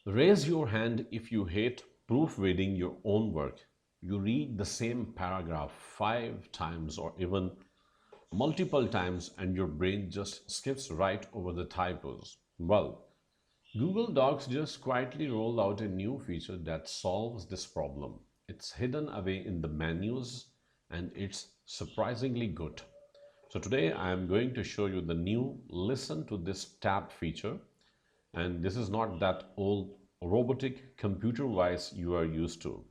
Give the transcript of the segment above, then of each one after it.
Raise your hand if you hate proofreading your own work. You read the same paragraph 5 times or even multiple times and your brain just skips right over the typos. Well, Google Docs just quietly rolled out a new feature that solves this problem. It's hidden away in the menus and it's surprisingly good. So today I am going to show you the new listen to this tab feature, and this is not that old robotic computer voice you are used to.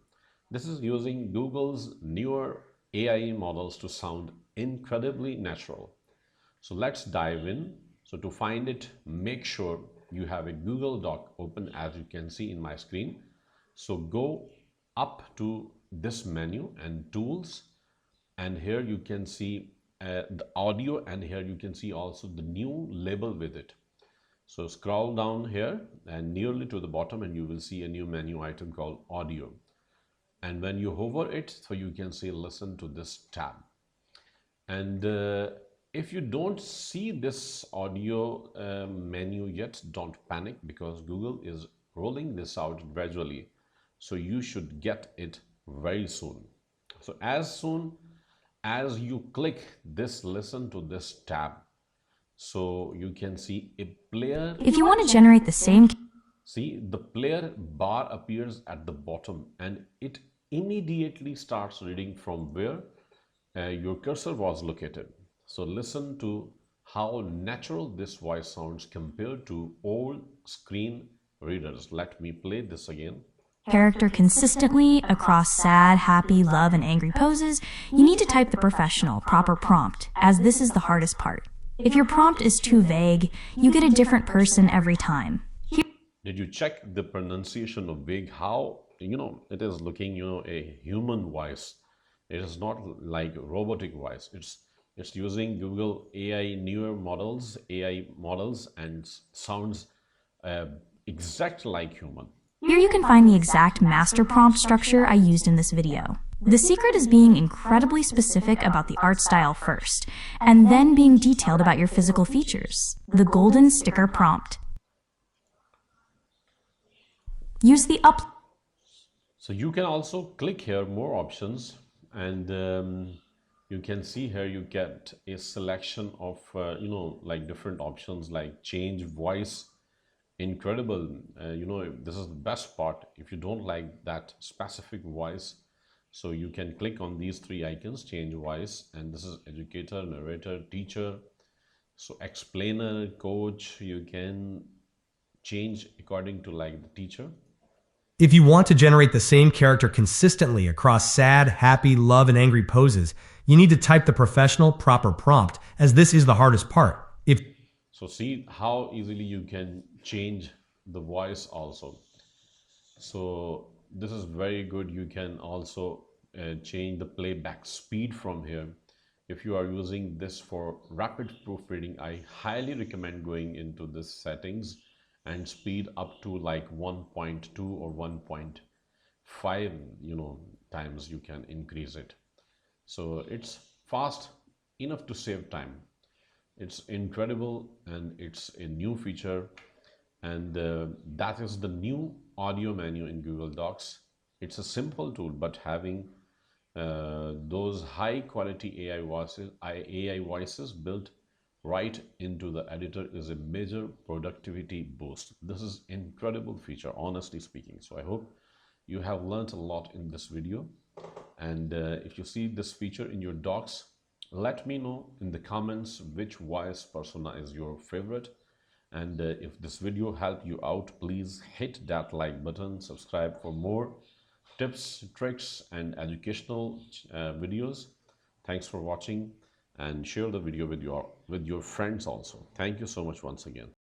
This is using Google's newer AI models to sound incredibly natural. So let's dive in. So to find it, make sure you have a Google Doc open as you can see in my screen. So go up to this menu and tools, and here you can see the audio, and here you can see also the new label with it. So scroll down here and nearly to the bottom and you will see a new menu item called audio. And when you hover it, so you can say listen to this tab. And if you don't see this audio menu yet, don't panic because Google is rolling this out gradually. So you should get it very soon. So as soon as you click this listen to this tab, so you can see a player. If you want to generate the same... See, the player bar appears at the bottom and it immediately starts reading from where your cursor was located. So listen to how natural this voice sounds compared to old screen readers. Let me play this again. Character consistently across sad, happy, love, and angry poses, you need to type the professional, proper prompt, as this is the hardest part. If your prompt is too vague, you get a different person every time. Did you check the pronunciation of vague? How, it is looking, a human voice. It is not like robotic voice. It's using Google AI newer models, AI models, and sounds exact like human. Here you can find the exact master prompt structure I used in this video. The secret is being incredibly specific about the art style first, and then being detailed about your physical features. The golden sticker prompt. Use the up. So you can also click here more options, and you can see here you get a selection of like different options like change voice. Incredible. This is the best part. If you don't like that specific voice, so you can click on these three icons, change voice, and this is educator, narrator, teacher. So explainer, coach, you can change according to like the teacher. If you want to generate the same character consistently across sad, happy, love, and angry poses, you need to type the professional, proper prompt, as this is the hardest part. So see how easily you can change the voice also. So this is very good. You can also change the playback speed from here. If you are using this for rapid proofreading, I highly recommend going into this settings and speed up to like 1.2 or 1.5 times you can increase it. So it's fast enough to save time. It's incredible and it's a new feature, and that is the new audio menu in Google Docs. It's a simple tool, but having those high quality AI voices built right into the editor is a major productivity boost. This is incredible feature, honestly speaking. So I hope you have learned a lot in this video, and if you see this feature in your docs, let me know in the comments which voice persona is your favorite. And if this video helped you out, please hit that like button, subscribe for more tips, tricks, and educational videos. Thanks for watching, and share the video with your friends also. Thank you so much once again.